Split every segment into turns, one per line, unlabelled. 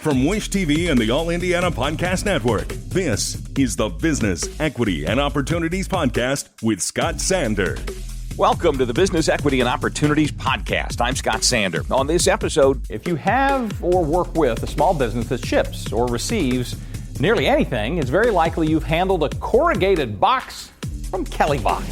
From Wish TV and the All Indiana Podcast Network, this is the Business, Equity, and Opportunities Podcast with Scott Sander.
Welcome to the Business, Equity, and Opportunities Podcast. I'm Scott Sander. On this episode,
if you have or work with a small business that ships or receives nearly anything, it's very likely you've handled a corrugated box from Kelly Box.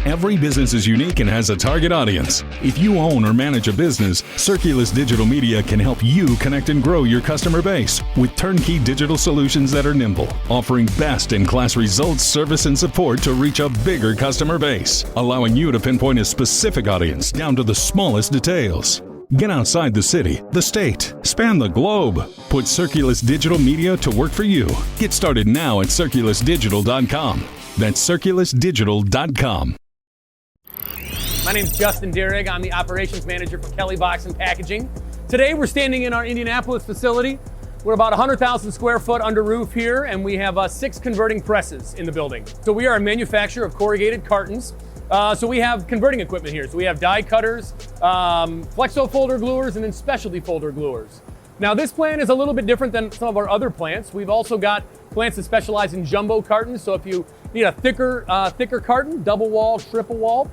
Every business is unique and has a target audience. If you own or manage a business, Circulus Digital Media can help you connect and grow your customer base with turnkey digital solutions that are nimble, offering best-in-class results, service, and support to reach a bigger customer base, allowing you to pinpoint a specific audience down to the smallest details. Get outside the city, the state, span the globe. Put Circulus Digital Media to work for you. Get started now at circulusdigital.com. That's circulusdigital.com.
My name's Justin Derrig. I'm the operations manager for Kelly Box and Packaging. Today we're standing in our Indianapolis facility. We're about 100,000 square foot under roof here, and we have 6 converting presses in the building. So we are a manufacturer of corrugated cartons. So we have converting equipment here. So we have die cutters, flexo folder gluers, and then specialty folder gluers. Now this plant is a little bit different than some of our other plants. We've also got plants that specialize in jumbo cartons. So if you need a thicker carton, double wall, triple wall,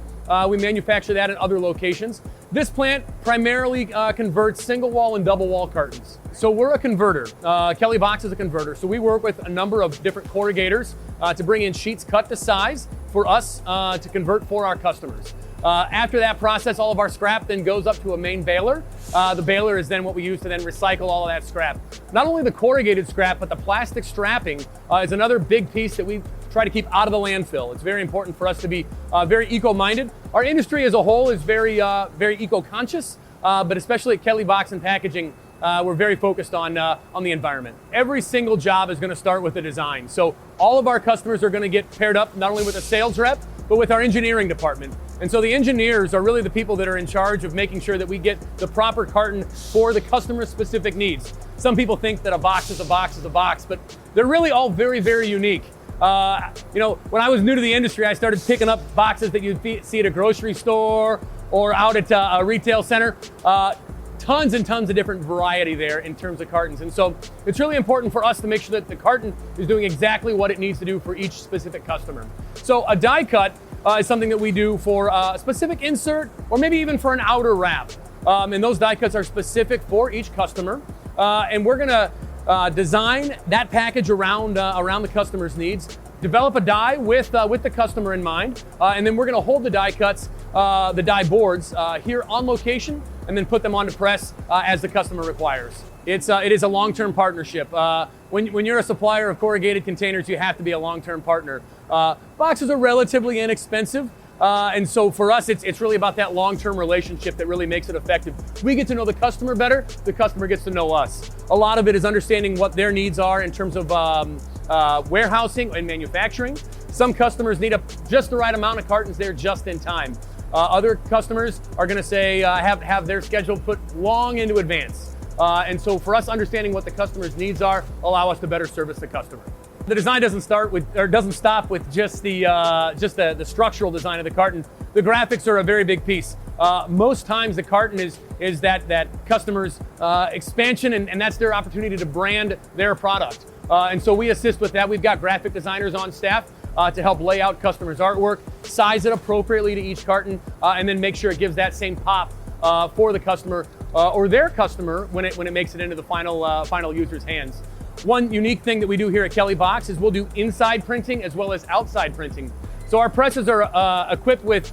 we manufacture that at other locations. This plant primarily converts single wall and double wall cartons. So we're a converter. Kelly Box is a converter. So we work with a number of different corrugators to bring in sheets cut to size for us to convert for our customers. After that process, all of our scrap then goes up to a main baler. The baler is then what we use to then recycle all of that scrap. Not only the corrugated scrap, but the plastic strapping is another big piece that we try to keep out of the landfill. It's very important for us to be very eco-minded. Our industry as a whole is very eco-conscious, but especially at Kelly Box and Packaging, we're very focused on the environment. Every single job is going to start with a design. So all of our customers are going to get paired up not only with a sales rep, but with our engineering department. And so the engineers are really the people that are in charge of making sure that we get the proper carton for the customer's specific needs. Some people think that a box is a box is a box, but they're really all very, very unique. When I was new to the industry, I started picking up boxes that you'd see at a grocery store or out at a retail center. Tons and tons of different variety there in terms of cartons. And so it's really important for us to make sure that the carton is doing exactly what it needs to do for each specific customer. So a die cut is something that we do for a specific insert or maybe even for an outer wrap. And those die cuts are specific for each customer. And we're gonna design that package around the customer's needs, develop a die with the customer in mind, and then we're gonna hold the die cuts, the die boards here on location, and then put them onto press as the customer requires. It is a long-term partnership. When you're a supplier of corrugated containers, you have to be a long-term partner. Boxes are relatively inexpensive. And so for us, it's really about that long-term relationship that really makes it effective. We get to know the customer better, the customer gets to know us. A lot of it is understanding what their needs are in terms of warehousing and manufacturing. Some customers need just the right amount of cartons there just in time. Other customers are gonna say, have their schedule put long into advance. And so for us, understanding what the customer's needs are, allow us to better service the customer. The design doesn't stop with just the structural design of the carton. The graphics are a very big piece. Most times the carton is that customer's expansion, and that's their opportunity to brand their product. And so we assist with that. We've got graphic designers on staff to help lay out customers' artwork, size it appropriately to each carton, and then make sure it gives that same pop for the customer or their customer when it makes it into the final user's hands. One unique thing that we do here at Kelly Box is we'll do inside printing as well as outside printing. So our presses are equipped with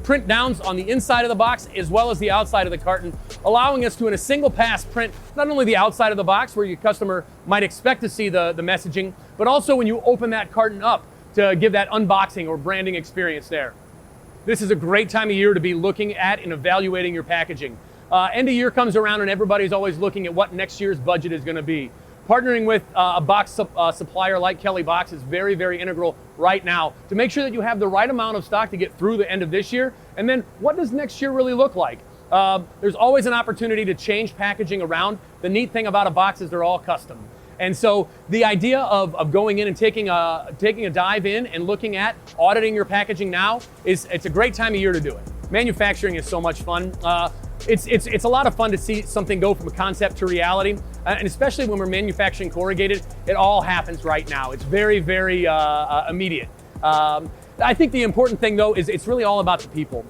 print downs on the inside of the box as well as the outside of the carton, allowing us to, in a single pass, print not only the outside of the box where your customer might expect to see the messaging, but also when you open that carton up to give that unboxing or branding experience there. This is a great time of year to be looking at and evaluating your packaging. End of year comes around and everybody's always looking at what next year's budget is going to be. Partnering with a box supplier like Kelly Box is very, very integral right now to make sure that you have the right amount of stock to get through the end of this year. And then what does next year really look like? There's always an opportunity to change packaging around. The neat thing about a box is they're all custom. And so the idea of going in and taking a dive in and looking at auditing your packaging now it's a great time of year to do it. Manufacturing is so much fun. it's a lot of fun to see something go from a concept to reality, and especially when we're manufacturing corrugated, it all happens right now. It's very, very immediate. I think the important thing, though, is it's really all about the people.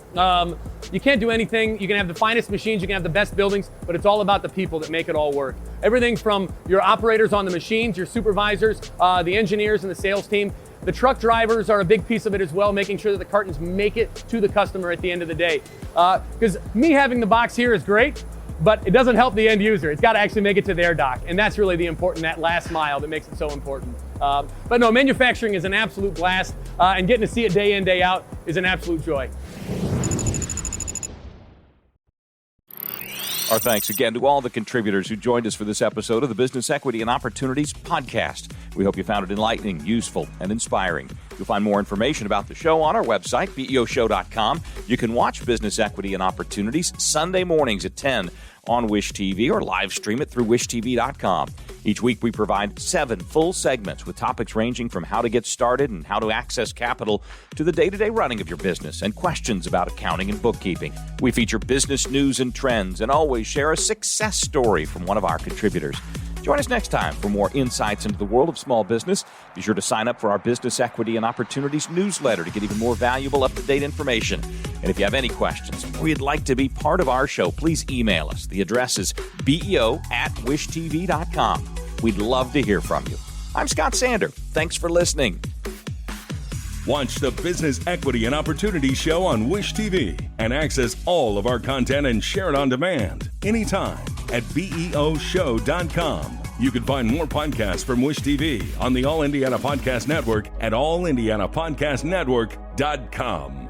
You can't do anything. You can have the finest machines, you can have the best buildings, but it's all about the people that make it all work. Everything from your operators on the machines, your supervisors, the engineers and the sales team. The truck drivers are a big piece of it as well, making sure that the cartons make it to the customer at the end of the day. Because me having the box here is great, but it doesn't help the end user. It's got to actually make it to their dock, and that's really the important, that last mile that makes it so important. But no, manufacturing is an absolute blast, and getting to see it day in, day out is an absolute joy.
Our thanks again to all the contributors who joined us for this episode of the Business Equity and Opportunities podcast. We hope you found it enlightening, useful, and inspiring. You'll find more information about the show on our website, BEOshow.com. You can watch Business Equity and Opportunities Sunday mornings at 10 on Wish TV or live stream it through wishtv.com. Each week we provide 7 full segments with topics ranging from how to get started and how to access capital to the day-to-day running of your business and questions about accounting and bookkeeping. We feature business news and trends and always share a success story from one of our contributors. Join us next time for more insights into the world of small business. Be sure to sign up for our Business Equity and Opportunities newsletter to get even more valuable, up-to-date information. And if you have any questions or you'd like to be part of our show, please email us. The address is beo@wishtv.com. We'd love to hear from you. I'm Scott Sander. Thanks for listening.
Watch the Business Equity and Opportunities show on Wish TV and access all of our content and share it on demand anytime at BEOshow.com. You can find more podcasts from Wish TV on the All Indiana Podcast Network at allindianapodcastnetwork.com.